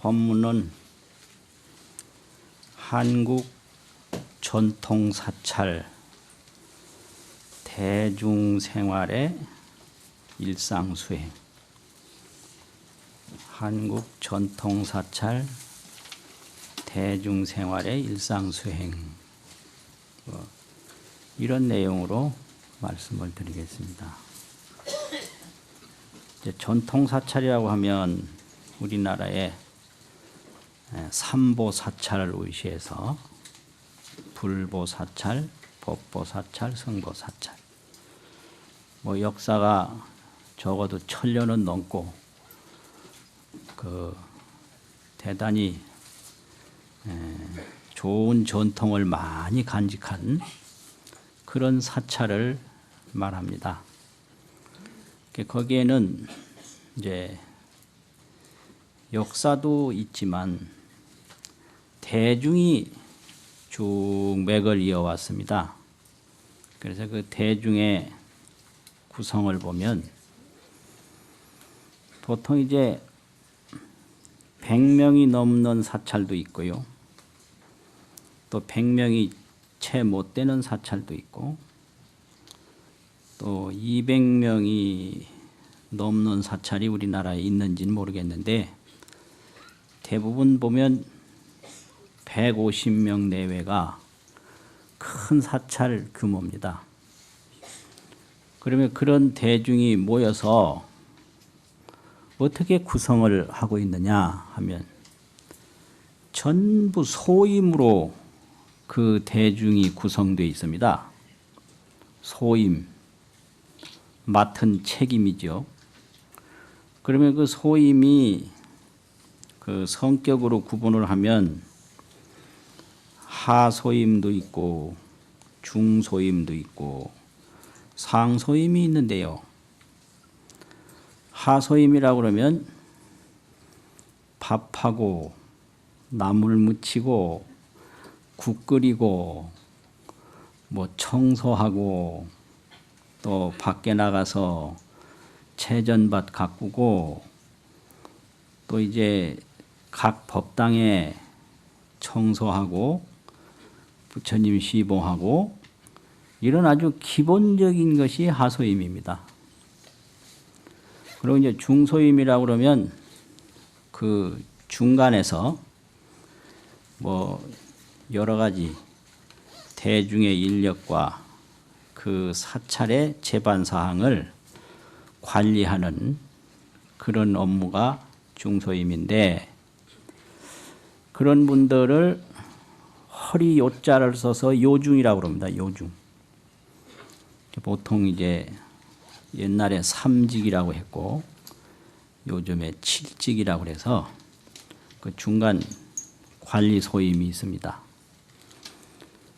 법문은 한국 전통사찰 대중생활의 일상수행, 한국 전통사찰 대중생활의 일상수행, 이런 내용으로 말씀을 드리겠습니다. 전통사찰이라고 하면 우리나라의 삼보사찰을 의시해서 불보사찰, 법보사찰, 성보사찰, 역사가 적어도 1000년은 넘고 대단히 좋은 전통을 많이 간직한 그런 사찰을 말합니다. 거기에는 이제 역사도 있지만 대중이 쭉 맥을 이어왔습니다. 그래서 그 대중의 구성을 보면 보통 이제 100명이 넘는 사찰도 있고요. 또 100명이 채 못 되는 사찰도 있고 또 200명이 넘는 사찰이 우리나라에 있는지는 모르겠는데 대부분 보면 150명 내외가 큰 사찰 규모입니다. 그러면 그런 대중이 모여서 어떻게 구성을 하고 있느냐 하면 전부 소임으로 그 대중이 구성되어 있습니다. 소임, 맡은 책임이죠. 그러면 그 소임이 그 성격으로 구분을 하면 하소임도 있고 중소임도 있고 상소임이 있는데요. 하소임이라고 그러면 밥하고 나물 무치고 국 끓이고 청소하고 또 밖에 나가서 채전밭 가꾸고 또 이제 각 법당에 청소하고 부처님 시봉하고 이런 아주 기본적인 것이 하소임입니다. 그리고 이제 중소임이라고 그러면 그 중간에서 여러 가지 대중의 인력과 그 사찰의 재반 사항을 관리하는 그런 업무가 중소임인데 그런 분들을 허리 요자를 써서 요중이라고 합니다. 요중. 보통 이제 옛날에 3직이라고 했고 요즘에 7직이라고 해서 그 중간 관리 소임이 있습니다.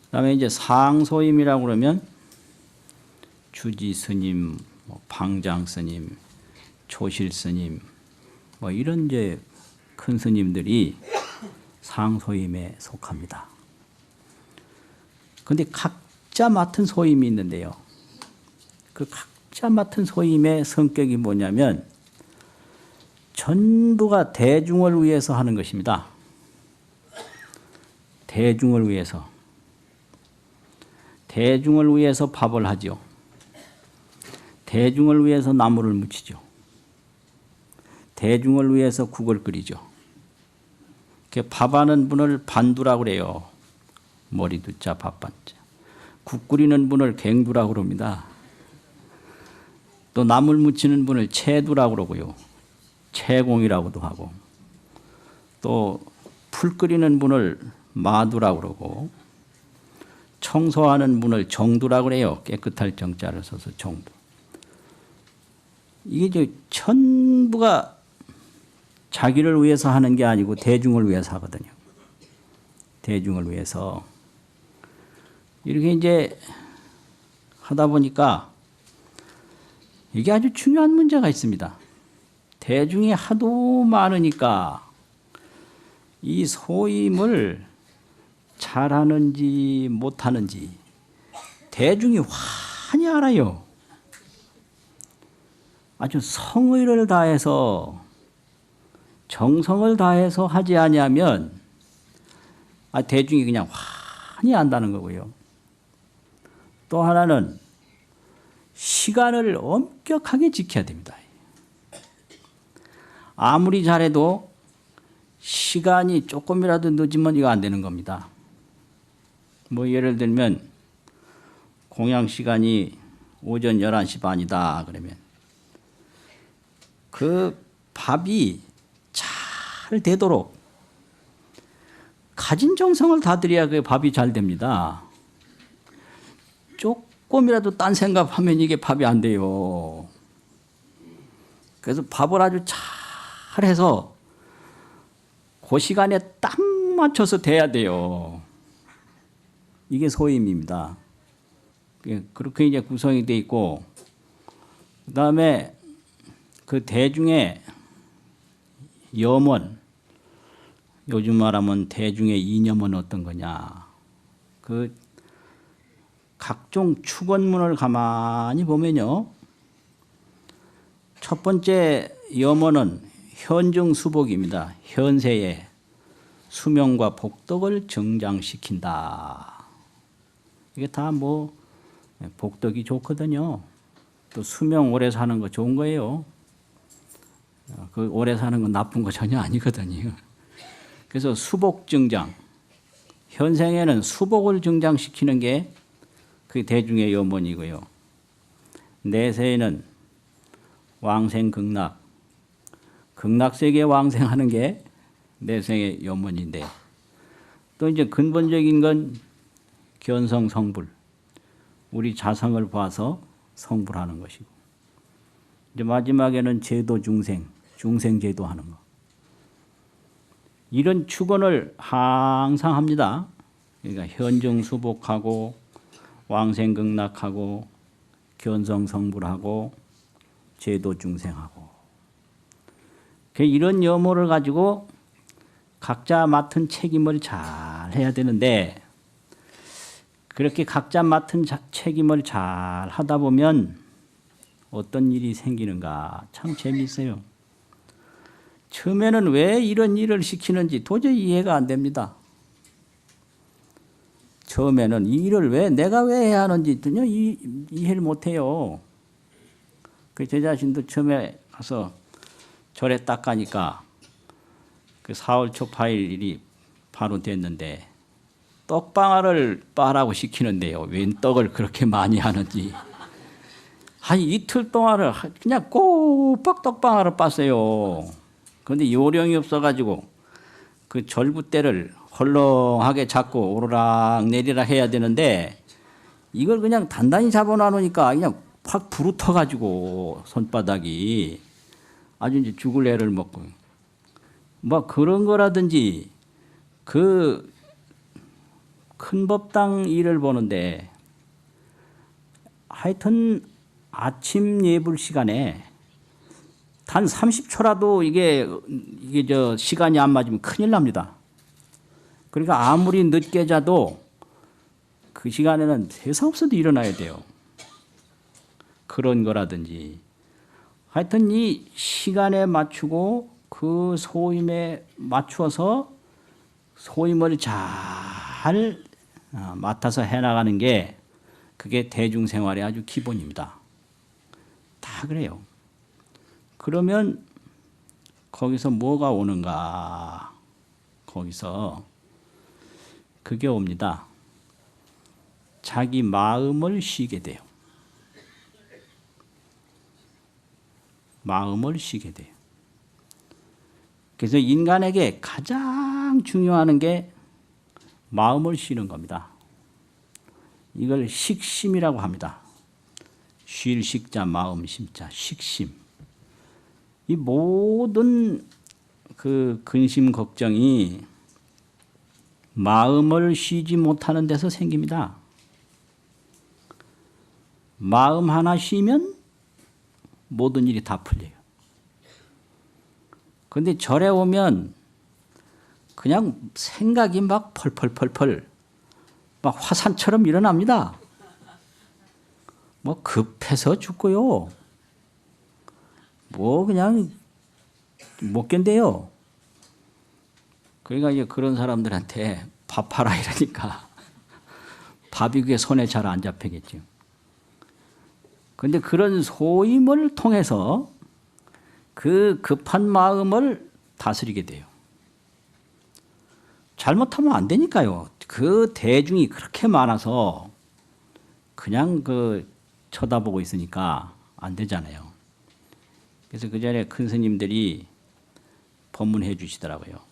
그다음에 이제 상소임이라고 그러면 주지 스님, 방장 스님, 조실 스님, 이런 이제 큰 스님들이 상소임에 속합니다. 그런데 각자 맡은 소임이 있는데요. 그 각자 맡은 소임의 성격이 뭐냐면 전부가 대중을 위해서 하는 것입니다. 대중을 위해서. 대중을 위해서 밥을 하죠. 대중을 위해서 나물을 무치죠. 대중을 위해서 국을 끓이죠. 밥하는 분을 반두라고 그래요. 머리두자 밥반자. 국 끓이는 분을 갱두라고 그럽니다. 또 나물 무치는 분을 채두라고 그러고요. 채공이라고도 하고 또 풀 끓이는 분을 마두라고 그러고 청소하는 분을 정두라고 그래요. 깨끗할 정자를 써서 정두. 이게 전부가 자기를 위해서 하는 게 아니고 대중을 위해서 하거든요. 대중을 위해서. 이렇게 이제 하다 보니까 이게 아주 중요한 문제가 있습니다. 대중이 하도 많으니까 이 소임을 잘하는지 못하는지 대중이 환히 알아요. 아주 성의를 다해서 정성을 다해서 하지 아니하면 대중이 그냥 환히 안다는 거고요. 또 하나는 시간을 엄격하게 지켜야 됩니다. 아무리 잘해도 시간이 조금이라도 늦으면 이거 안 되는 겁니다. 뭐 예를 들면 공양 시간이 오전 11시 반이다 그러면 그 밥이 잘 되도록 가진 정성을 다 들여야 그 밥이 잘 됩니다. 조금이라도 딴 생각하면 이게 밥이 안 돼요. 그래서 밥을 아주 잘 해서 그 시간에 딱 맞춰서 돼야 돼요. 이게 소임입니다. 그렇게 이제 구성이 돼 있고, 그 다음에 그 대중의 염원, 요즘 말하면 대중의 이념은 어떤 거냐. 그 각종 축원문을 가만히 보면요. 첫 번째 염원은 현증수복입니다. 현세에 수명과 복덕을 정장시킨다. 이게 다 뭐 복덕이 좋거든요. 또 수명 오래 사는 거 좋은 거예요. 그 오래 사는 건 나쁜 거 전혀 아니거든요. 그래서 수복 증장, 현생에는 수복을 증장시키는 게 그 대중의 염원이고요. 내세에는 왕생극락, 극락세계에 왕생하는 게 내생의 염원인데, 또 이제 근본적인 건 견성성불, 우리 자성을 봐서 성불하는 것이고, 이제 마지막에는 제도 중생, 중생제도 하는 거. 이런 축원을 항상 합니다. 그러니까 현정수복하고 왕생극락하고 견성성불하고 제도중생하고 이런 염호를 가지고 각자 맡은 책임을 잘 해야 되는데, 그렇게 각자 맡은 책임을 잘 하다 보면 어떤 일이 생기는가 참 재미있어요. 처음에는 왜 이런 일을 시키는지 도저히 이해가 안 됩니다. 처음에는 이 일을 내가 왜 해야 하는지 전혀 이해를 못해요. 그 제 자신도 처음에 가서 절에 딱 가니까 그 4월 초 8일이 바로 됐는데 떡방아를 빠라고 시키는데요. 웬 떡을 그렇게 많이 하는지. 한 이틀 동안을 그냥 꼬박 떡방아를 빻어요. 그런데 요령이 없어가지고 그 절구대를 헐렁하게 잡고 오르락 내리락 해야 되는데 이걸 그냥 단단히 잡아놔놓으니까 그냥 확 부르터가지고 손바닥이 아주 이제 죽을 애를 먹고 뭐 그런 거라든지 그 큰 법당 일을 보는데 하여튼 아침 예불 시간에 단 30초라도 이게 저 시간이 안 맞으면 큰일 납니다. 그러니까 아무리 늦게 자도 그 시간에는 세상 없어도 일어나야 돼요. 그런 거라든지 하여튼 이 시간에 맞추고 그 소임에 맞추어서 소임을 잘 맡아서 해나가는 게 그게 대중생활의 아주 기본입니다. 다 그래요. 그러면 거기서 뭐가 오는가? 거기서 그게 옵니다. 자기 마음을 쉬게 돼요. 마음을 쉬게 돼요. 그래서 인간에게 가장 중요한 게 마음을 쉬는 겁니다. 이걸 식심이라고 합니다. 쉴 식자 마음 심자 식심. 이 모든 그 근심 걱정이 마음을 쉬지 못하는 데서 생깁니다. 마음 하나 쉬면 모든 일이 다 풀려요. 그런데 절에 오면 그냥 생각이 막 펄펄펄펄 막 화산처럼 일어납니다. 뭐 급해서 죽고요. 뭐 그냥 못 견뎌요. 그러니까 이제 그런 사람들한테 밥하라 이러니까 밥이 그게 손에 잘 안 잡히겠죠. 그런데 그런 소임을 통해서 그 급한 마음을 다스리게 돼요. 잘못하면 안 되니까요. 그 대중이 그렇게 많아서 그냥 쳐다보고 있으니까 안 되잖아요. 그래서 그 전에 큰 스님들이 법문해 주시더라고요.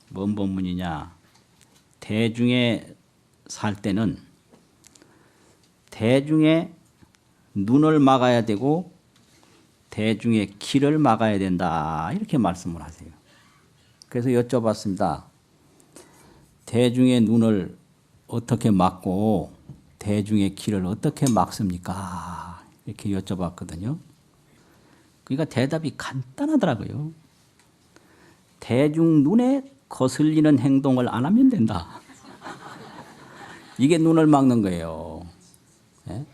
뭔 법문이냐. 대중에 살 때는 대중의 눈을 막아야 되고 대중의 길을 막아야 된다. 이렇게 말씀을 하세요. 그래서 여쭤봤습니다. 대중의 눈을 어떻게 막고 대중의 길을 어떻게 막습니까? 이렇게 여쭤봤거든요. 그러니까 대답이 간단하더라고요. 대중 눈에 거슬리는 행동을 안 하면 된다. 이게 눈을 막는 거예요. 예?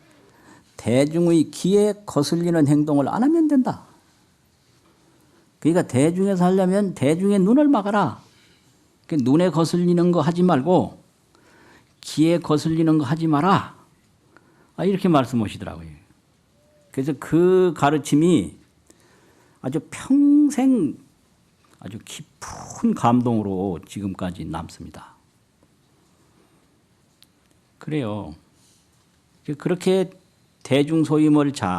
대중의 귀에 거슬리는 행동을 안 하면 된다. 그러니까 대중에서 하려면 대중의 눈을 막아라. 눈에 거슬리는 거 하지 말고 귀에 거슬리는 거 하지 마라. 이렇게 말씀하시더라고요. 그래서 그 가르침이 아주 평생 아주 깊은 감동으로 지금까지 남습니다. 그래요. 그렇게 대중 소임을 잘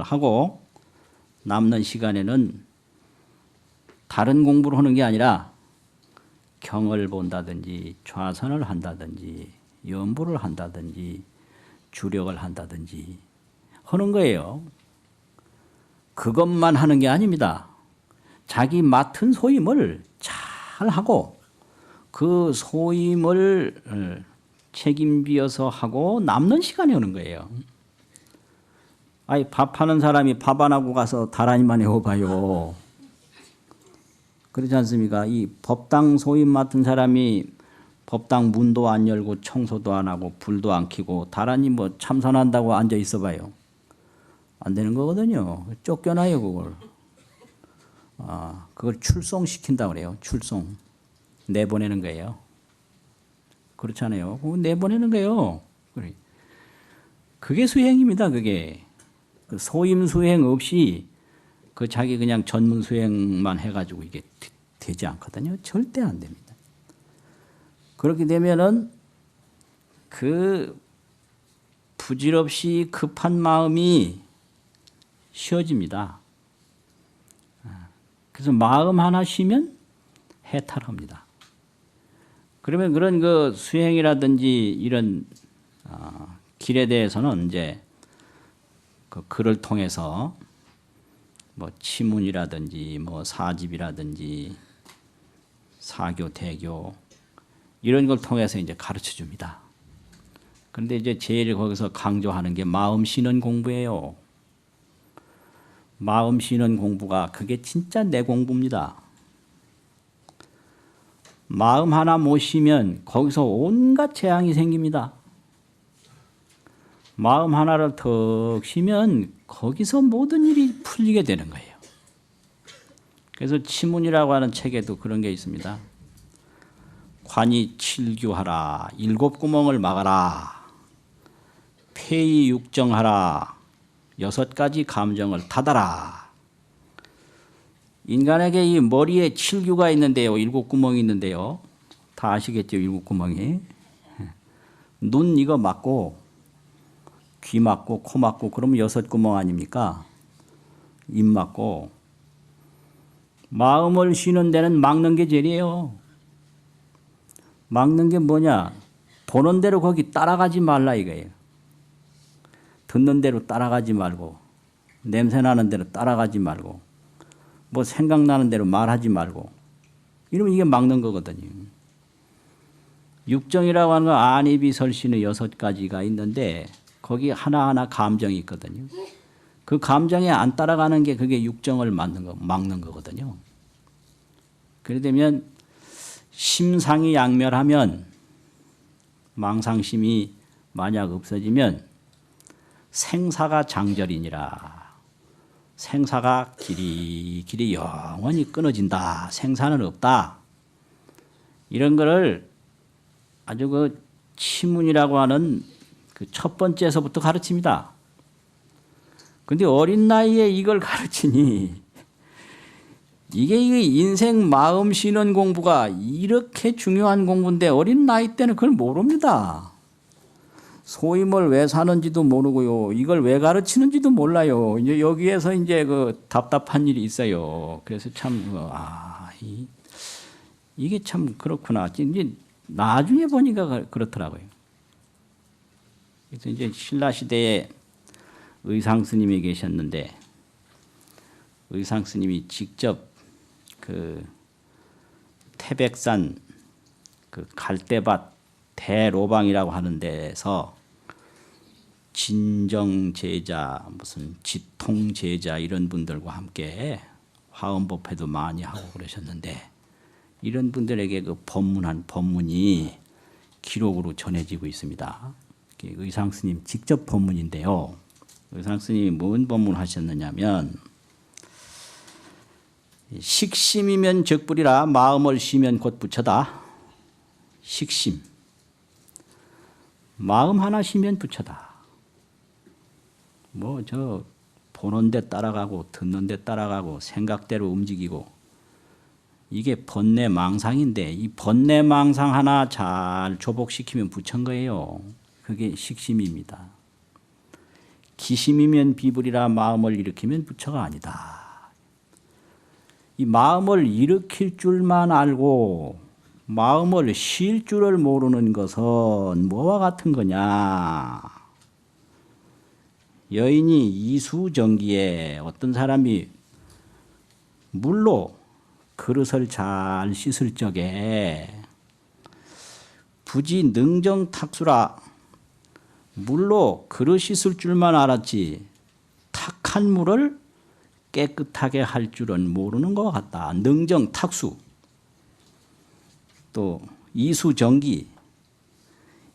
하고 남는 시간에는 다른 공부를 하는 게 아니라 경을 본다든지 좌선을 한다든지 연부를 한다든지 주력을 한다든지 하는 거예요. 그것만 하는 게 아닙니다. 자기 맡은 소임을 잘 하고 그 소임을 책임지어서 하고 남는 시간에 하는 거예요. 밥하는 사람이 밥 안 하고 가서 다라니만 해봐요. 그렇지 않습니까? 이 법당 소임 맡은 사람이 법당 문도 안 열고 청소도 안 하고 불도 안 켜고 다라니 참선한다고 앉아 있어 봐요. 안 되는 거거든요. 쫓겨나요, 그걸. 그걸 출송시킨다고 그래요. 출송. 내보내는 거예요. 그렇잖아요. 내보내는 거예요. 그게 수행입니다, 그게. 소임 수행 없이 자기 그냥 전문 수행만 해가지고 이게 되지 않거든요. 절대 안 됩니다. 그렇게 되면은 부질없이 급한 마음이 쉬어집니다. 그래서 마음 하나 쉬면 해탈합니다. 그러면 그런 수행이라든지 이런 길에 대해서는 이제 글을 통해서 치문이라든지 사집이라든지 사교, 대교 이런 걸 통해서 이제 가르쳐 줍니다. 그런데 이제 제일 거기서 강조하는 게 마음 쉬는 공부예요. 마음 쉬는 공부가 그게 진짜 내 공부입니다. 마음 하나 못 쉬면 거기서 온갖 재앙이 생깁니다. 마음 하나를 턱 쉬면 거기서 모든 일이 풀리게 되는 거예요. 그래서 치문이라고 하는 책에도 그런 게 있습니다. 관이 칠규하라, 7구멍을 막아라, 폐의 육정하라, 6가지 감정을 닫아라. 인간에게 이 머리에 7규가 있는데요. 7구멍이 있는데요. 다 아시겠죠? 7구멍이. 눈 이거 막고 귀 막고 코 막고 그러면 6구멍 아닙니까? 입 막고. 마음을 쉬는 데는 막는 게 제일이에요. 막는 게 뭐냐? 보는 대로 거기 따라가지 말라 이거예요. 듣는 대로 따라가지 말고 냄새 나는 대로 따라가지 말고 생각나는 대로 말하지 말고 이러면 이게 막는 거거든요. 육정이라고 하는 건 안이비설신의 6가지가 있는데 거기 하나하나 감정이 있거든요. 그 감정에 안 따라가는 게 그게 육정을 막는 거거든요. 그래 되면 심상이 양멸하면 망상심이 만약 없어지면 생사가 장절이니라. 생사가 길이 영원히 끊어진다. 생사는 없다. 이런 거를 아주 그 치문이라고 하는 그 첫 번째에서부터 가르칩니다. 근데 어린 나이에 이걸 가르치니 이게 인생 마음 쉬는 공부가 이렇게 중요한 공부인데 어린 나이 때는 그걸 모릅니다. 소임을 왜 사는지도 모르고요. 이걸 왜 가르치는지도 몰라요. 이제 여기에서 이제 그 답답한 일이 있어요. 그래서 참, 이게 참 그렇구나. 이제 나중에 보니까 그렇더라고요. 그래서 이제 신라 시대에 의상 스님이 계셨는데 의상 스님이 직접 그 태백산 그 갈대밭 대로방이라고 하는 데서 진정제자 무슨 지통제자 이런 분들과 함께 화엄법회도 많이 하고 그러셨는데 이런 분들에게 그 법문한 법문이 기록으로 전해지고 있습니다. 의상 스님 직접 법문인데요. 의상 스님이 뭔 법문하셨느냐면 식심이면 적불이라 마음을 쉬면 곧 부처다. 식심. 마음 하나 쉬면 부처다. 뭐 저 보는 데 따라가고 듣는 데 따라가고 생각대로 움직이고 이게 번뇌망상인데 이 번뇌망상 하나 잘 조복시키면 부처인 거예요. 그게 식심입니다. 기심이면 비불이라 마음을 일으키면 부처가 아니다. 이 마음을 일으킬 줄만 알고 마음을 쉴 줄을 모르는 것은 뭐와 같은 거냐. 여인이 이수정기에 어떤 사람이 물로 그릇을 잘 씻을 적에 부지 능정탁수라 물로 그릇 씻을 줄만 알았지 탁한 물을 깨끗하게 할 줄은 모르는 것 같다. 능정탁수. 또 이수정기.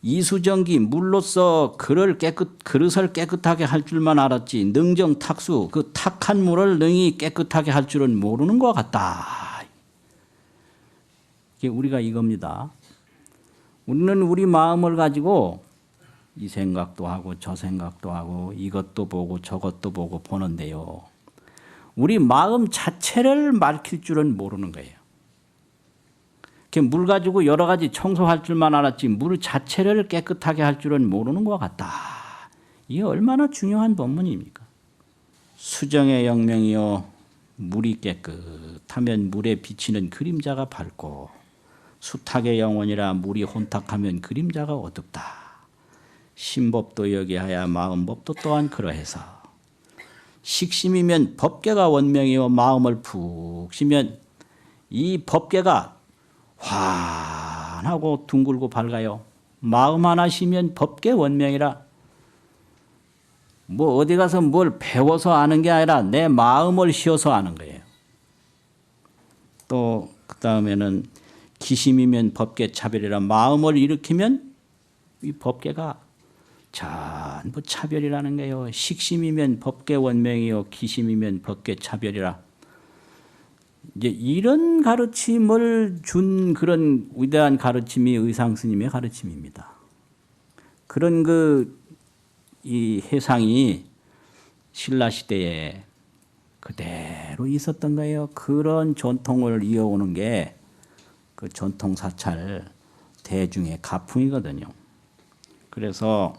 이수정기 물로써 그릇을 깨끗하게 할 줄만 알았지 능정탁수 그 탁한 물을 능히 깨끗하게 할 줄은 모르는 것 같다. 이게 우리가 이겁니다. 우리는 우리 마음을 가지고 이 생각도 하고 저 생각도 하고 이것도 보고 저것도 보고 보는데요. 우리 마음 자체를 밝힐 줄은 모르는 거예요. 물 가지고 여러 가지 청소할 줄만 알았지 물 자체를 깨끗하게 할 줄은 모르는 것 같다. 이게 얼마나 중요한 법문입니까? 수정의 영명이요 물이 깨끗하면 물에 비치는 그림자가 밝고 수탁의 영혼이라 물이 혼탁하면 그림자가 어둡다. 신법도 여기하야 마음법도 또한 그러해서 식심이면 법계가 원명이요 마음을 푹 쉬면 이 법계가 환하고 둥글고 밝아요. 마음 하나 쉬면 법계 원명이라 뭐 어디 가서 뭘 배워서 아는 게 아니라 내 마음을 쉬어서 아는 거예요. 또 그 다음에는 기심이면 법계 차별이라 마음을 일으키면 이 법계가 전부 차별이라는 거예요. 식심이면 법계 원명이요 기심이면 법계 차별이라. 이제 이런 가르침을 준 그런 위대한 가르침이 의상 스님의 가르침입니다. 그런 이 해상이 신라 시대에 그대로 있었던 거예요. 그런 전통을 이어오는 게 그 전통 사찰 대중의 가풍이거든요. 그래서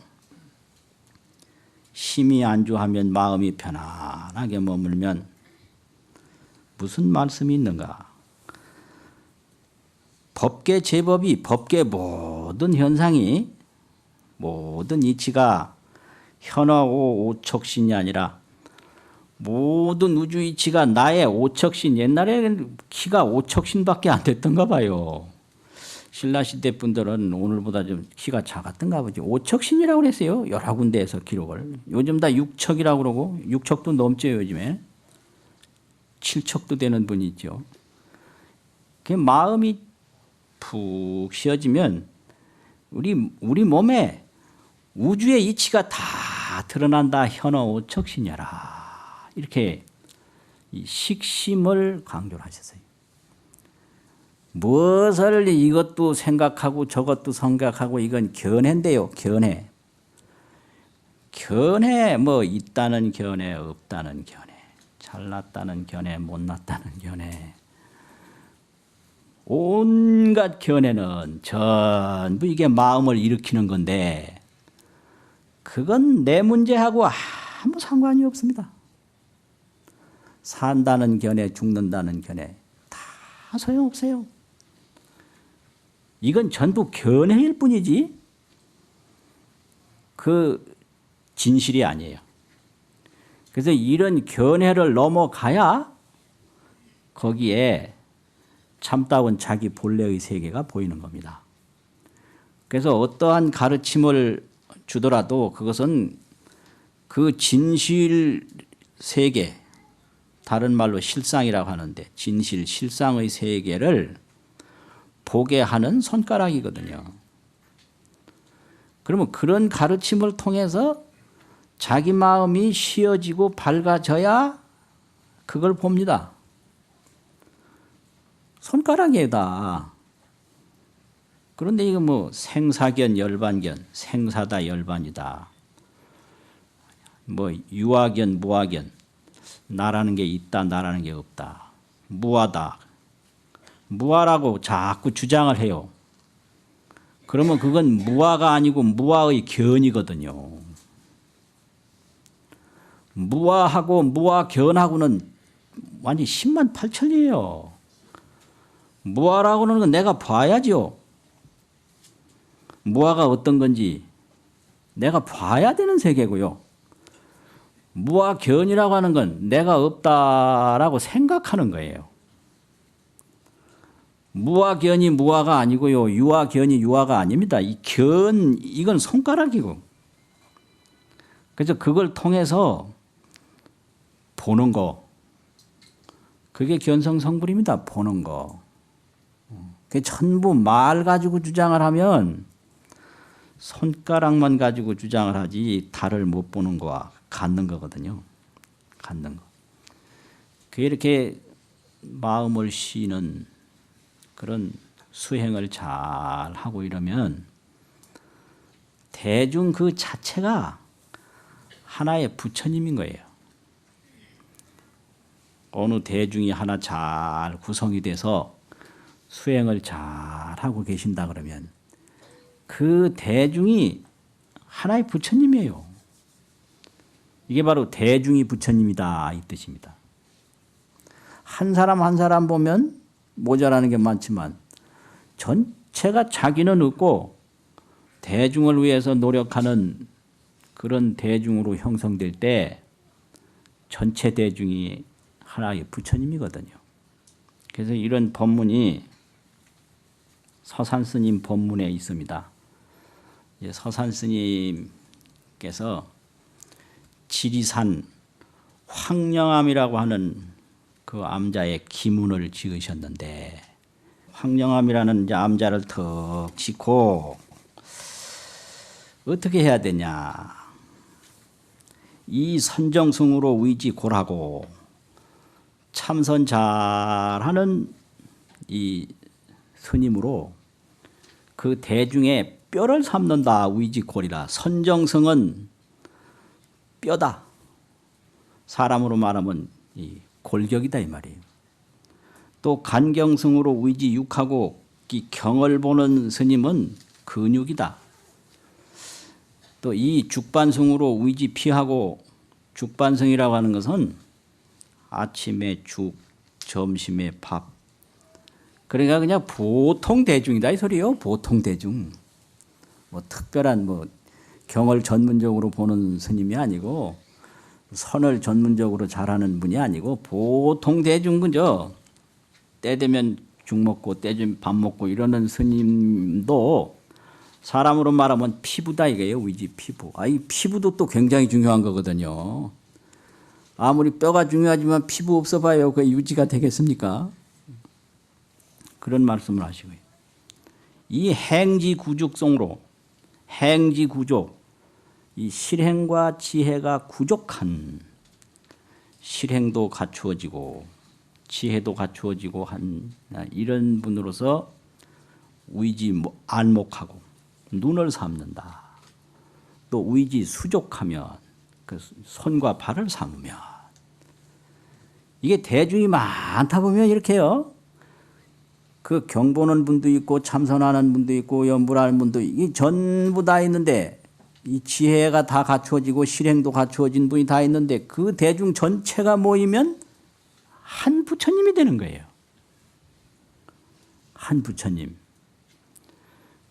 심히 안주하면 마음이 편안하게 머물면 무슨 말씀이 있는가? 법계 제법이 법계 모든 현상이 모든 이치가 현하고 오척신이 아니라 모든 우주 이치가 나의 오척신. 옛날에는 키가 오척신밖에 안 됐던가 봐요. 신라시대 분들은 오늘보다 좀 키가 작았던가 보지. 오척신이라고 그랬어요. 여러 군데에서 기록을. 요즘 다 6척이라고 그러고 6척도 넘죠 요즘에. 7척도 되는 분이 있죠. 그 마음이 푹 쉬어지면 우리 몸에 우주의 이치가 다 드러난다. 현어 오척신이라. 이렇게 이 식심을 강조를 하셨어요. 무엇을 이것도 생각하고 저것도 생각하고 이건 견해인데요. 견해. 견해 뭐 있다는 견해 없다는 견해 잘났다는 견해 못났다는 견해 온갖 견해는 전부 이게 마음을 일으키는 건데 그건 내 문제하고 아무 상관이 없습니다. 산다는 견해 죽는다는 견해 다 소용없어요. 이건 전부 견해일 뿐이지 그 진실이 아니에요. 그래서 이런 견해를 넘어가야 거기에 참다운 자기 본래의 세계가 보이는 겁니다. 그래서 어떠한 가르침을 주더라도 그것은 그 진실 세계, 다른 말로 실상이라고 하는데 진실, 실상의 세계를 보게 하는 손가락이거든요. 그러면 그런 가르침을 통해서 자기 마음이 쉬어지고 밝아져야 그걸 봅니다. 손가락에다. 그런데 이거 뭐 생사견, 열반견, 생사다, 열반이다. 뭐 유아견, 무아견, 나라는 게 있다, 나라는 게 없다. 무아다. 무아라고 자꾸 주장을 해요. 그러면 그건 무아가 아니고 무아의 견이거든요. 무아하고 무아견하고는 완전히 10만 8천이에요. 무아라고 하는 건 내가 봐야죠. 무아가 어떤 건지 내가 봐야 되는 세계고요. 무아견이라고 하는 건 내가 없다라고 생각하는 거예요. 무아견이 무아가 아니고요. 유아견이 유아가 아닙니다. 이 견, 이건 손가락이고. 그래서 그걸 통해서 보는 거. 그게 견성성불입니다. 보는 거. 그게 전부 말 가지고 주장을 하면 손가락만 가지고 주장을 하지 달을 못 보는 거와 같는 거거든요. 같는 거. 그게 이렇게 마음을 쉬는 그런 수행을 잘 하고 이러면 대중 그 자체가 하나의 부처님인 거예요. 어느 대중이 하나 잘 구성이 돼서 수행을 잘 하고 계신다 그러면 그 대중이 하나의 부처님이에요. 이게 바로 대중이 부처님이다 이 뜻입니다. 한 사람 한 사람 보면 모자라는 게 많지만 전체가 자기는 없고 대중을 위해서 노력하는 그런 대중으로 형성될 때 전체 대중이 하나의 부처님이거든요. 그래서 이런 법문이 서산스님 법문에 있습니다. 서산스님께서 지리산 황영암이라고 하는 그 암자의 기문을 지으셨는데 황영암이라는 암자를 턱 짓고 어떻게 해야 되냐. 이 선정승으로 위지골하고 참선 잘하는 이 스님으로 그 대중의 뼈를 삼는다. 위지골이라. 선정승은 뼈다. 사람으로 말하면 이 골격이다 이 말이에요. 또 간경승으로 위지육하고 이 경을 보는 스님은 근육이다. 또 이 죽반승으로 위지피하고 죽반승이라고 하는 것은 아침에 죽, 점심에 밥. 그러니까 그냥 보통 대중이다 이 소리요. 보통 대중. 뭐 특별한 뭐 경을 전문적으로 보는 스님이 아니고 선을 전문적으로 잘하는 분이 아니고 보통 대중 그죠. 때 되면 죽 먹고 때 되면 밥 먹고 이러는 스님도 사람으로 말하면 피부다 이게요. 위지 피부. 이 피부도 또 굉장히 중요한 거거든요. 아무리 뼈가 중요하지만 피부 없어 봐요. 그게 유지가 되겠습니까? 그런 말씀을 하시고요. 이 행지구죽성으로 행지구족 이 실행과 지혜가 구족한 실행도 갖추어지고 지혜도 갖추어지고 한 이런 분으로서 위지 안목하고 눈을 삼는다. 또 위지 수족하면 그 손과 발을 삼으면 이게 대중이 많다 보면 이렇게요. 그 경보는 분도 있고 참선하는 분도 있고 연불하는 분도 이 전부 다 있는데 이 지혜가 다 갖추어지고 실행도 갖추어진 분이 다 있는데 그 대중 전체가 모이면 한 부처님이 되는 거예요. 한 부처님.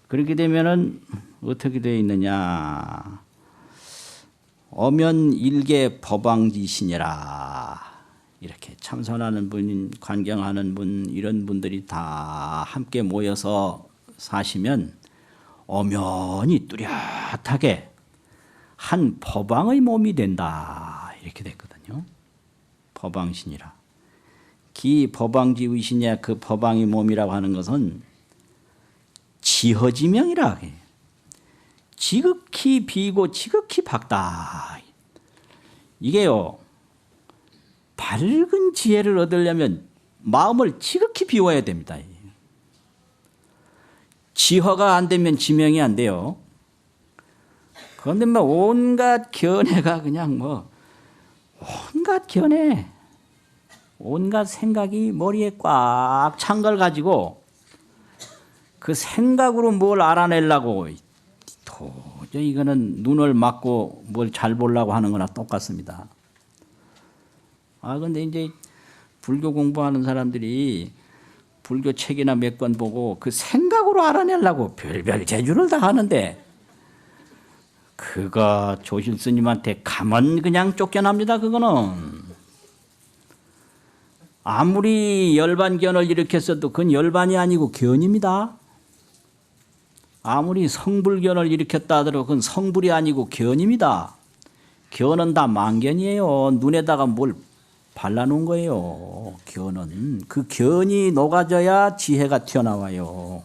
그렇게 되면은 어떻게 되어 있느냐. 어면 일개 법왕지신이라. 이렇게 참선하는 분, 관경하는 분 이런 분들이 다 함께 모여서 사시면 엄연히 뚜렷하게 한 법왕의 몸이 된다. 이렇게 됐거든요. 법왕신이라. 기 법왕지 의신이야 그 법왕의 몸이라고 하는 것은 지허지명이라 해요. 지극히 비고 지극히 밝다. 이게요. 밝은 지혜를 얻으려면 마음을 지극히 비워야 됩니다. 지허가 안 되면 지명이 안 돼요. 그런데 뭐 온갖 견해가 그냥 뭐 온갖 견해, 온갖 생각이 머리에 꽉 찬 걸 가지고 그 생각으로 뭘 알아내려고 도저히 이거는 눈을 막고 뭘 잘 보려고 하는 거나 똑같습니다. 근데 이제 불교 공부하는 사람들이 불교 책이나 몇 권 보고 그 생각으로 알아내려고 별별 재주를 다 하는데 그거 조실 스님한테 가면 그냥 쫓겨납니다. 그거는 아무리 열반견을 일으켰어도 그건 열반이 아니고 견입니다. 아무리 성불견을 일으켰다 하더라도 그건 성불이 아니고 견입니다. 견은 다 망견이에요. 눈에다가 뭘 발라놓은 거예요. 견은 그 견이 녹아져야 지혜가 튀어나와요.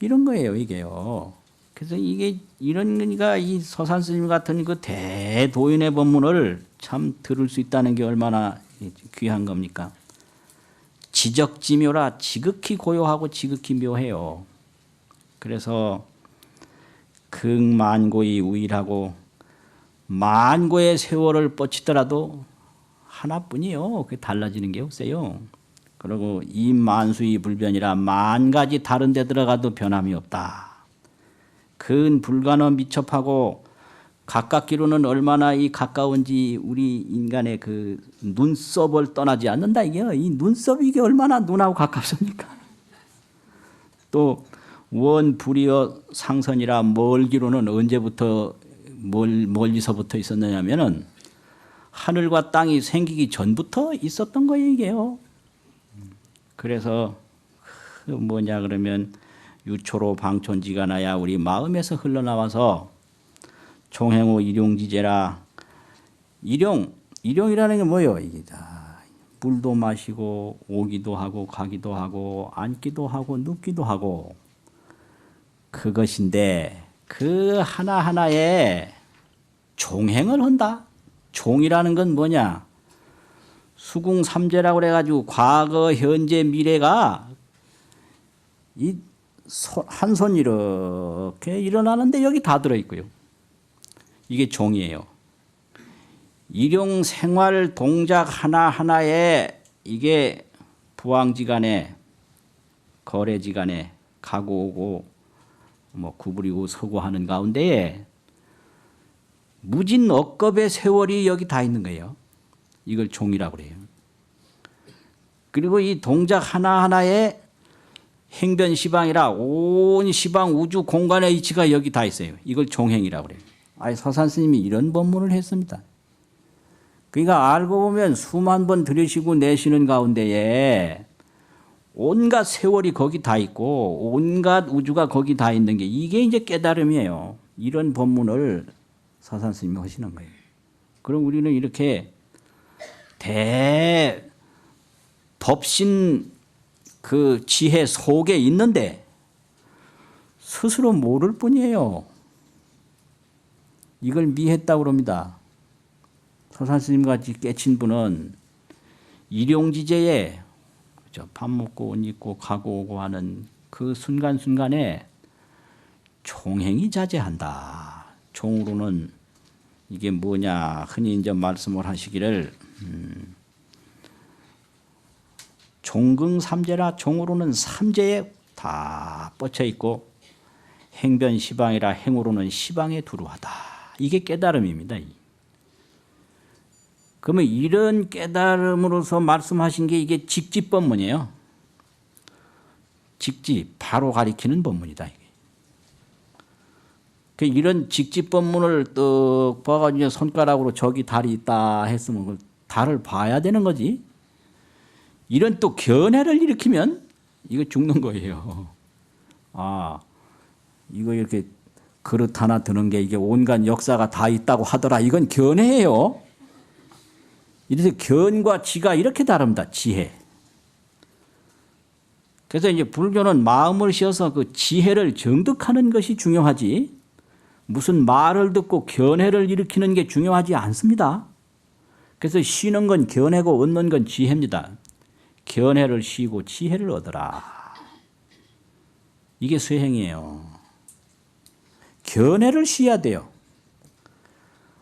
이런 거예요, 이게요. 그래서 이게 이런 거니까 이 서산 스님 같은 그 대도인의 법문을 참 들을 수 있다는 게 얼마나 귀한 겁니까? 지적지묘라 지극히 고요하고 지극히 묘해요. 그래서 극만고의 우일하고 만고의 세월을 뻗치더라도 하나뿐이요. 그게 달라지는 게 없어요. 그리고 이 만수의 불변이라 만 가지 다른 데 들어가도 변함이 없다. 근 불가능 미첩하고 가깝기로는 얼마나 이 가까운지 우리 인간의 그 눈썹을 떠나지 않는다. 이 눈썹이 이게 얼마나 눈하고 가깝습니까? 또 원불이여 상선이라 멀기로는 언제부터 멀리서부터 있었느냐면은 하늘과 땅이 생기기 전부터 있었던 거예요, 이게요. 그래서 뭐냐 그러면 유초로 방촌지가 나야 우리 마음에서 흘러나와서 종행호 일용지제라. 일용이라는 게 뭐예요? 이게 다 물도 마시고 오기도 하고 가기도 하고 앉기도 하고 눕기도 하고 그것인데 그 하나하나에 종행을 한다. 종이라는 건 뭐냐? 수궁삼재라고 그래가지고 과거, 현재, 미래가 이 한 손 이렇게 일어나는데 여기 다 들어있고요. 이게 종이에요. 일용 생활 동작 하나하나에 이게 부왕지간에 거래지간에 가고 오고 뭐 구부리고 서고 하는 가운데에 무진 억겁의 세월이 여기 다 있는 거예요. 이걸 종이라고 그래요. 그리고 이 동작 하나하나에 행변 시방이라 온 시방 우주 공간의 이치가 여기 다 있어요. 이걸 종행이라고 그래요. 서산 스님이 이런 법문을 했습니다. 그러니까 알고 보면 수만 번 들으시고 내쉬는 가운데에 온갖 세월이 거기 다 있고 온갖 우주가 거기 다 있는 게 이게 이제 깨달음이에요. 이런 법문을 서산 스님이 하시는 거예요. 그럼 우리는 이렇게 대법신 그 지혜 속에 있는데 스스로 모를 뿐이에요. 이걸 미했다고 그럽니다. 서산 스님같이 깨친 분은 일용지제에 밥 먹고 옷 입고 가고 오고 하는 그 순간순간에 종행이 자제한다. 종으로는 이게 뭐냐 흔히 이제 말씀을 하시기를 종긍삼재라 종으로는 삼재에 다 뻗쳐 있고 행변 시방이라 행으로는 시방에 두루하다. 이게 깨달음입니다. 그러면 이런 깨달음으로서 말씀하신 게 이게 직지법문이에요. 직지 바로 가리키는 법문이다. 이게. 이런 직지법문을 떡 봐가지고 손가락으로 저기 달이 있다 했으면 달을 봐야 되는 거지. 이런 또 견해를 일으키면 이거 죽는 거예요. 아, 이거 이렇게 그릇 하나 드는 게 이게 온갖 역사가 다 있다고 하더라. 이건 견해예요. 이래서 견과 지가 이렇게 다릅니다. 지혜. 그래서 이제 불교는 마음을 씌워서 그 지혜를 정득하는 것이 중요하지 무슨 말을 듣고 견해를 일으키는 게 중요하지 않습니다. 그래서 쉬는 건 견해고 얻는 건 지혜입니다. 견해를 쉬고 지혜를 얻어라. 이게 수행이에요. 견해를 쉬어야 돼요.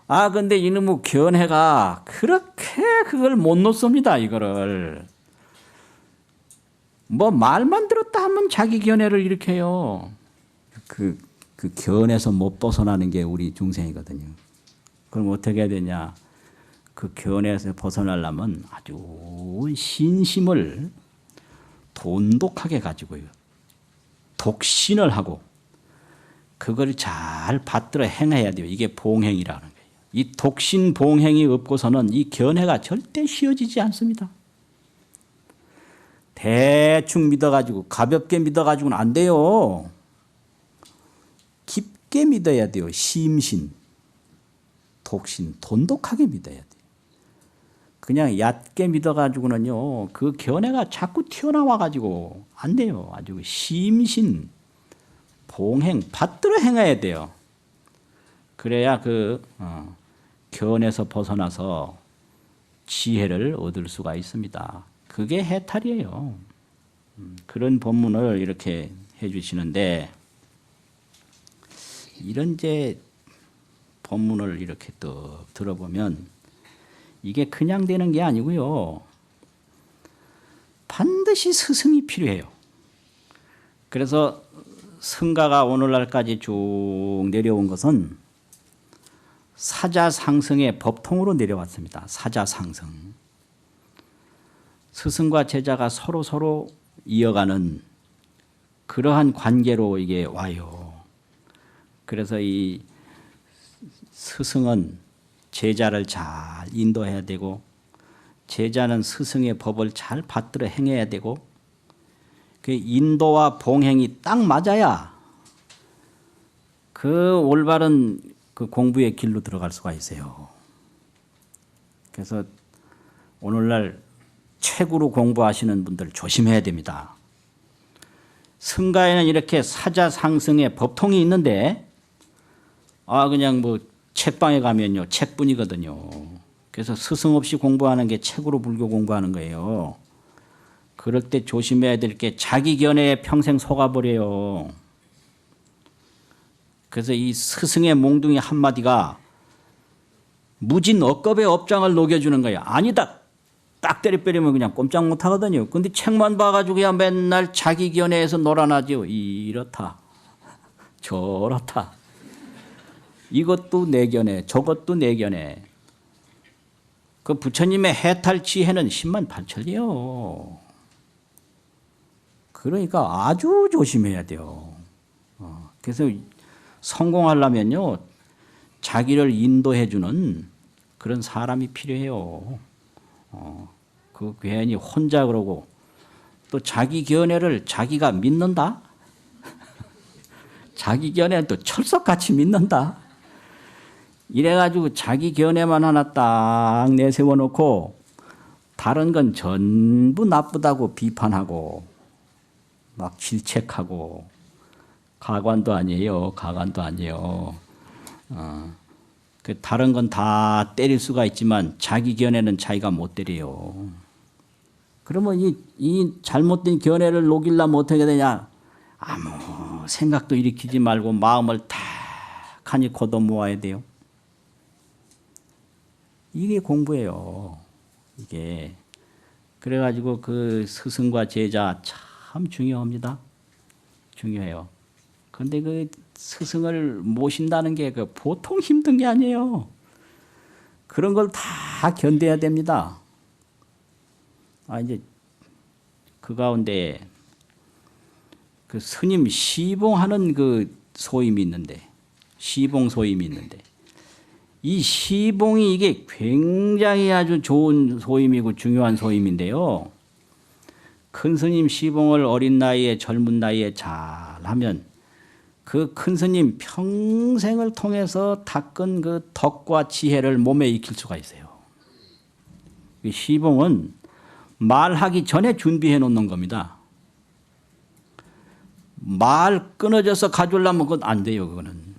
아, 근데 이놈의 견해가 그렇게 그걸 못 놓습니다. 이거를. 뭐 말만 들었다 하면 자기 견해를 일으켜요. 그 견에서 못 벗어나는 게 우리 중생이거든요. 그럼 어떻게 해야 되냐? 그 견에서 벗어나려면 아주 신심을 돈독하게 가지고요. 독신을 하고 그걸 잘 받들어 행해야 돼요. 이게 봉행이라는 거예요. 이 독신 봉행이 없고서는 이 견해가 절대 쉬워지지 않습니다. 대충 믿어가지고 가볍게 믿어가지고는 안 돼요. 깊게 믿어야 돼요. 심신, 독신, 돈독하게 믿어야 돼요. 그냥 얕게 믿어가지고는요, 그 견해가 자꾸 튀어나와가지고 안 돼요. 아주 심신, 봉행, 받들어 행해야 돼요. 그래야 견에서 벗어나서 지혜를 얻을 수가 있습니다. 그게 해탈이에요. 그런 법문을 이렇게 해주시는데, 이런 이제 법문을 이렇게 또 들어보면 이게 그냥 되는 게 아니고요. 반드시 스승이 필요해요. 그래서 성가가 오늘날까지 쭉 내려온 것은 사자상승의 법통으로 내려왔습니다. 사자상승. 스승과 제자가 서로 이어가는 그러한 관계로 이게 와요. 그래서 이 스승은 제자를 잘 인도해야 되고 제자는 스승의 법을 잘 받들어 행해야 되고 그 인도와 봉행이 딱 맞아야 그 올바른 그 공부의 길로 들어갈 수가 있어요. 그래서 오늘날 책으로 공부하시는 분들 조심해야 됩니다. 성가에는 이렇게 사자상승의 법통이 있는데 그냥 뭐 책방에 가면요 책뿐이거든요. 그래서 스승 없이 공부하는 게 책으로 불교 공부하는 거예요. 그럴 때 조심해야 될 게 자기 견해에 평생 속아버려요. 그래서 이 스승의 몽둥이 한마디가 무진 억겁의 업장을 녹여주는 거예요. 아니다. 딱 때려버리면 그냥 꼼짝 못하거든요. 근데 책만 봐가지고 그냥 맨날 자기 견해에서 놀아나죠. 이렇다 저렇다. 이것도 내 견해 저것도 내 견해. 그 부처님의 해탈 지혜는 10만 8천이요. 그러니까 아주 조심해야 돼요. 그래서 성공하려면요 자기를 인도해 주는 그런 사람이 필요해요. 그 괜히 혼자 그러고 또 자기 견해를 자기가 믿는다? 자기 견해는 또 철석같이 믿는다? 이래가지고 자기 견해만 하나 딱 내세워 놓고 다른 건 전부 나쁘다고 비판하고 막 질책하고 가관도 아니에요. 가관도 아니에요. 그 다른 건 다 때릴 수가 있지만 자기 견해는 자기가 못 때려요. 그러면 이 잘못된 견해를 녹이려면 어떻게 되냐? 아무 생각도 일으키지 말고 마음을 탁하니 걷어 모아야 돼요. 이게 공부예요. 이게. 그래가지고 그 스승과 제자 참 중요합니다. 중요해요. 그런데 그 스승을 모신다는 게 그 보통 힘든 게 아니에요. 그런 걸 다 견뎌야 됩니다. 이제 그 가운데 그 스님 시봉하는 그 소임이 있는데, 시봉 소임이 있는데, 이 시봉이 이게 굉장히 아주 좋은 소임이고 중요한 소임인데요. 큰 스님 시봉을 어린 나이에 젊은 나이에 잘하면 그 큰 스님 평생을 통해서 닦은 그 덕과 지혜를 몸에 익힐 수가 있어요. 이 시봉은 말하기 전에 준비해 놓는 겁니다. 말 끊어져서 가져오려면 그건 안 돼요. 그거는.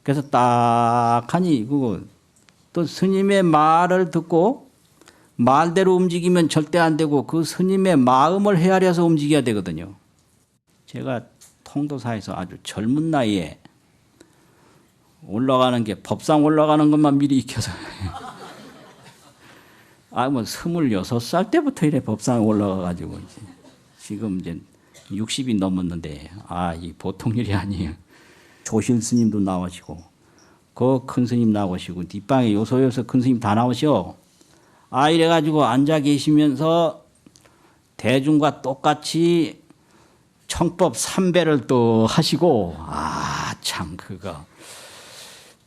그래서 딱하니 그거 또 스님의 말을 듣고 말대로 움직이면 절대 안 되고 그 스님의 마음을 헤아려서 움직여야 되거든요. 제가 통도사에서 아주 젊은 나이에 올라가는 게 법상 올라가는 것만 미리 익혀서 뭐 26살 때부터 이래 법상에 올라가가지고 지금 이제 60이 넘었는데 이 보통 일이 아니에요. 조실 스님도 나오시고 그 큰 스님 나오시고 뒷방에 요소요소 큰 스님 다 나오셔. 이래가지고 앉아 계시면서 대중과 똑같이 청법 3배를 또 하시고 참 그거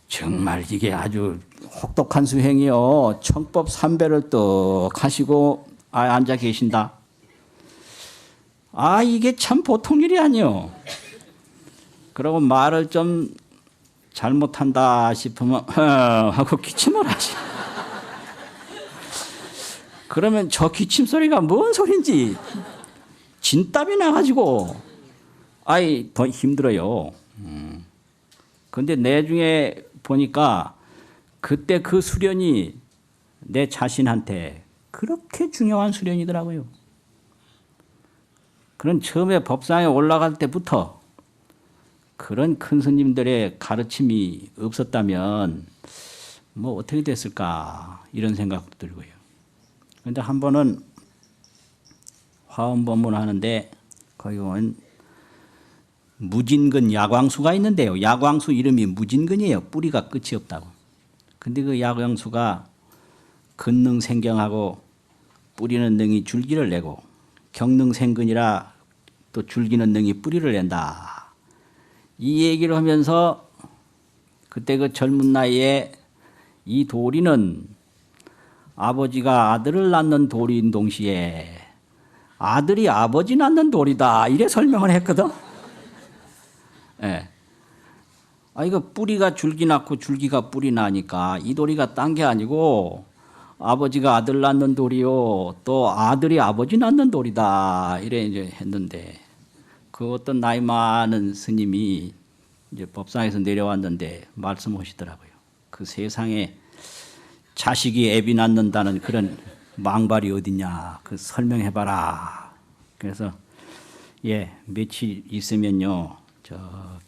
정말 이게 아주 혹독한 수행이요. 청법 3배를 또 하시고 앉아 계신다. 이게 참 보통 일이 아니요. 그러고 말을 좀 잘못한다 싶으면 하고 기침을 하시. 그러면 저 기침 소리가 뭔 소린지 진땀이 나가지고 더 힘들어요. 근데 내중에 보니까 그때 그 수련이 내 자신한테 그렇게 중요한 수련이더라고요. 그런 처음에 법상에 올라갈 때부터 그런 큰 스님들의 가르침이 없었다면 뭐 어떻게 됐을까 이런 생각도 들고요. 그런데 한 번은 화엄법문 하는데 거기 보면 무진근 야광수가 있는데요. 야광수 이름이 무진근이에요. 뿌리가 끝이 없다고. 근데 그 야광수가 근능생경하고 뿌리는 능이 줄기를 내고 경능생근이라 또 줄기는 능이 뿌리를 낸다. 이 얘기를 하면서 그때 그 젊은 나이에 이 도리는 아버지가 아들을 낳는 도리인 동시에 아들이 아버지 낳는 도리다. 이래 설명을 했거든. 예. 이거 뿌리가 줄기 낳고 줄기가 뿌리 나니까 이 도리가 딴 게 아니고 아버지가 아들 낳는 도리요. 또 아들이 아버지 낳는 도리다. 이래 이제 했는데 그 어떤 나이 많은 스님이 이제 법상에서 내려왔는데 말씀하시더라고요. 그 세상에 자식이 애비 낳는다는 그런 망발이 어딨냐. 그 설명해봐라. 그래서 며칠 있으면요.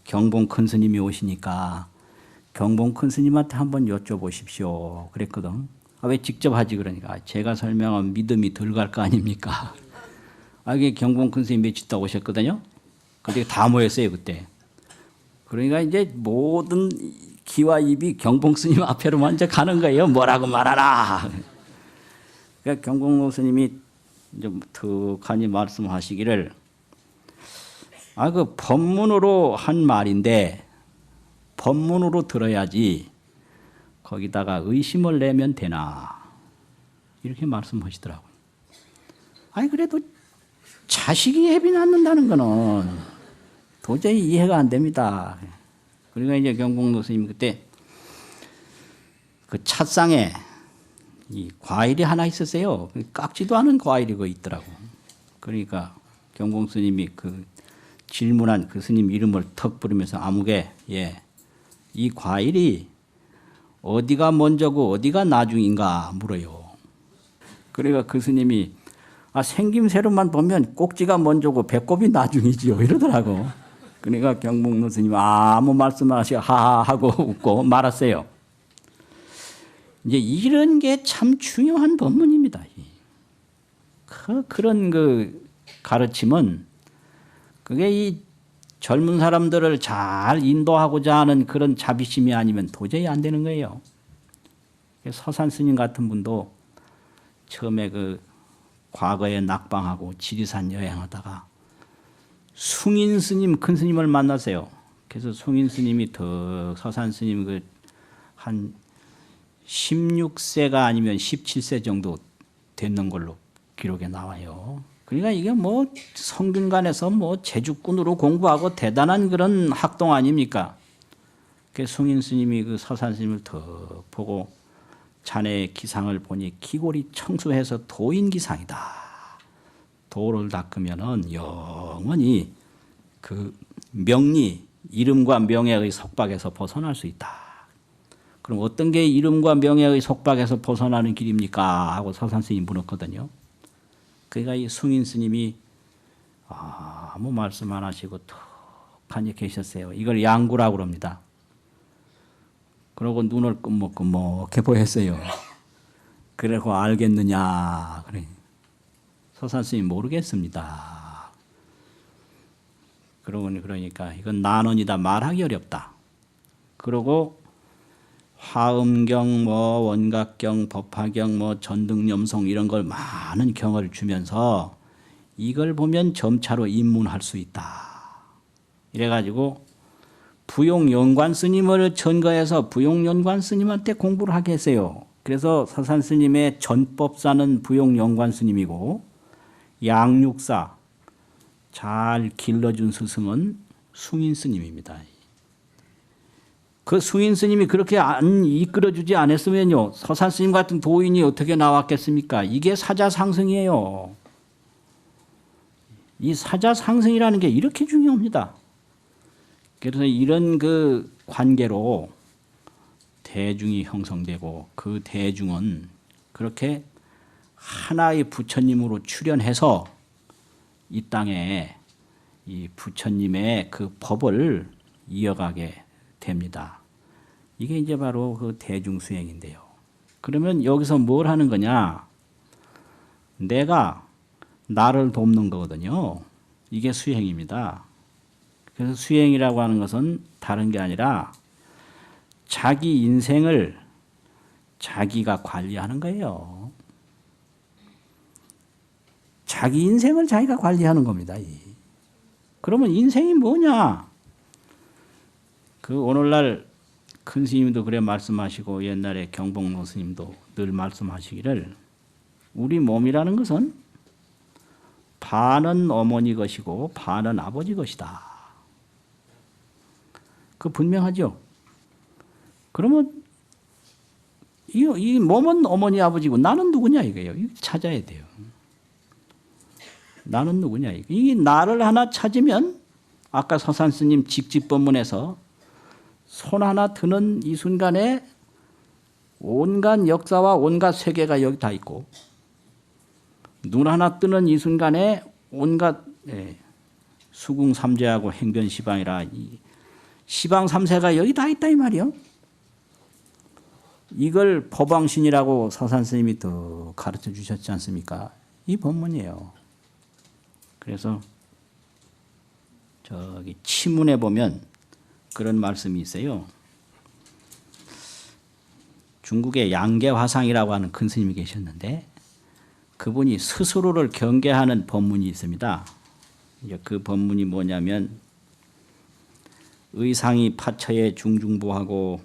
경봉 큰 스님이 오시니까 경봉 큰 스님한테 한번 여쭤보십시오. 그랬거든. 왜 직접 하지 그러니까 제가 설명하면 믿음이 덜 갈 거 아닙니까? 이게 경봉 큰 스님 며칠 있다 오셨거든요. 근데 다 모였어요 그때. 그러니까 이제 모든 귀와 입이 경봉 스님 앞에로 먼저 가는 거예요. 뭐라고 말하라. 그러니까 경봉 스님이 좀 툭하니 말씀하시기를 그 법문으로 한 말인데 법문으로 들어야지 거기다가 의심을 내면 되나 이렇게 말씀하시더라고요. 그래도 자식이 애비 낳는다는 거는 도저히 이해가 안 됩니다. 그러니까 이제 경봉 스님 그때 그 찻상에 이 과일이 하나 있었어요. 깎지도 않은 과일이 그 있더라고. 그러니까 경봉 스님이 그 질문한 그 스님 이름을 턱 부르면서 아무개 이 과일이 어디가 먼저고 어디가 나중인가 물어요. 그러니까 그 스님이 생김새로만 보면 꼭지가 먼저고 배꼽이 나중이지요. 이러더라고. 그러니까 경복로 스님 아무 말씀 안 하시고 하하 하고 웃고 말았어요. 이제 이런 게 참 중요한 법문입니다. 그런 가르침은 그게 이 젊은 사람들을 잘 인도하고자 하는 그런 자비심이 아니면 도저히 안 되는 거예요. 서산 스님 같은 분도 처음에 과거에 낙방하고 지리산 여행하다가 숭인 스님, 큰 스님을 만났어요. 그래서 숭인 스님이 더 서산 스님 한 16세가 아니면 17세 정도 됐는 걸로 기록에 나와요. 그러니까 이게 성균관에서 제주꾼으로 공부하고 대단한 그런 학동 아닙니까? 그 숭인 스님이 서산 스님을 더 보고 자네의 기상을 보니 기골이 청수해서 도인 기상이다. 도를 닦으면은 영원히 명리, 이름과 명예의 속박에서 벗어날 수 있다. 그럼 어떤 게 이름과 명예의 속박에서 벗어나는 길입니까? 하고 서산 스님이 물었거든요. 그러니까 이 숭인 스님이 아무 말씀 안 하시고 툭 앉아 계셨어요. 이걸 양구라고 그럽니다. 그러고 눈을 끔먹끔먹해 보였어요. 그러고 알겠느냐. 그래. 서산 스님 모르겠습니다. 그러니까 이건 난언이다. 말하기 어렵다. 그러고 화엄경, 원각경, 법화경, 전등염송 이런 걸 많은 경을 주면서 이걸 보면 점차로 입문할 수 있다. 이래가지고 부용연관 스님을 전거해서 부용연관 스님한테 공부를 하게 했어요. 그래서 서산 스님의 전법사는 부용연관 스님이고 양육사 잘 길러준 스승은 숭인 스님입니다. 그 숭인 스님이 그렇게 안 이끌어주지 않았으면요, 서산 스님 같은 도인이 어떻게 나왔겠습니까? 이게 사자상승이에요. 이 사자상승이라는 게 이렇게 중요합니다. 그래서 이런 관계로 대중이 형성되고 그 대중은 그렇게 하나의 부처님으로 출현해서 이 땅에 이 부처님의 그 법을 이어가게 됩니다. 이게 이제 바로 대중수행인데요. 그러면 여기서 뭘 하는 거냐? 내가 나를 돕는 거거든요. 이게 수행입니다. 그래서 수행이라고 하는 것은 다른 게 아니라 자기 인생을 자기가 관리하는 거예요. 자기 인생을 자기가 관리하는 겁니다. 그러면 인생이 뭐냐? 오늘날 큰 스님도 그래 말씀하시고 옛날에 경복로 스님도 늘 말씀하시기를 우리 몸이라는 것은 반은 어머니 것이고 반은 아버지 것이다. 분명하죠? 그러면 이 몸은 어머니 아버지고 나는 누구냐 이거예요. 이거 찾아야 돼요. 나는 누구냐 이 나를 하나 찾으면 아까 서산 스님 직집법문에서 손 하나 드는 이 순간에 온갖 역사와 온갖 세계가 여기 다 있고 눈 하나 뜨는 이 순간에 온갖 수궁 삼재하고 행변 시방이라 이 시방 삼세가 여기 다 있다 이 말이요. 이걸 법왕신이라고 서산 스님이 더 가르쳐 주셨지 않습니까? 이 법문이에요. 그래서 저기 치문에 보면 그런 말씀이 있어요. 중국의 양계화상이라고 하는 큰 스님이 계셨는데 그분이 스스로를 경계하는 법문이 있습니다. 그 법문이 뭐냐면 의상이 파처에 중중보하고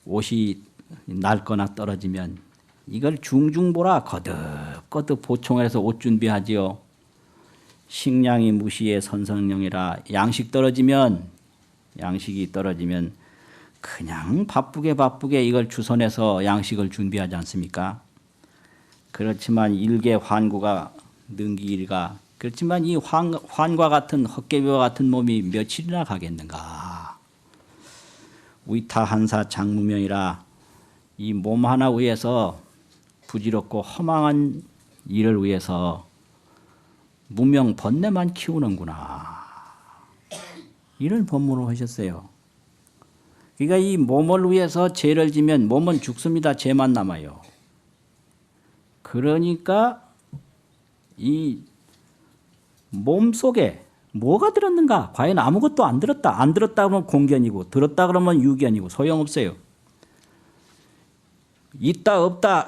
옷이 낡거나 떨어지면 이걸 중중보라 거듭거듭 보충해서 옷 준비하지요. 식량이 무시에 선성령이라 양식이 떨어지면 그냥 바쁘게 이걸 주선해서 양식을 준비하지 않습니까? 그렇지만 일개 환구가 능기일가 그렇지만 이 환과 같은 헛개비와 같은 몸이 며칠이나 가겠는가. 위타 한사 장무명이라 이 몸 하나 위에서 부질없고 허망한 이를 위해서 무명 번뇌만 키우는구나. 이런 법문을 하셨어요. 그러니까 이 몸을 위해서 죄를 지면 몸은 죽습니다. 죄만 남아요. 그러니까 이 몸 속에 뭐가 들었는가? 과연 아무것도 안 들었다. 안 들었다 그러면 공견이고 들었다 그러면 유견이고 소용없어요. 있다 없다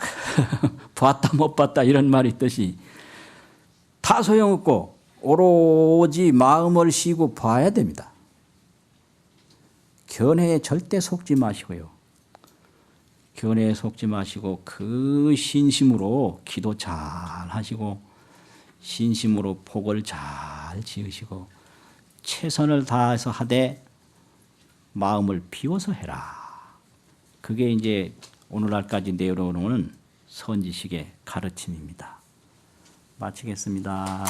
봤다 못 봤다 이런 말이 있듯이 다 소용없고 오로지 마음을 쉬고 봐야 됩니다. 견해에 절대 속지 마시고요. 견해에 속지 마시고 그 신심으로 기도 잘 하시고 신심으로 복을 잘 지으시고 최선을 다해서 하되 마음을 비워서 해라. 그게 이제 오늘날까지 내려오는 선지식의 가르침입니다. 마치겠습니다.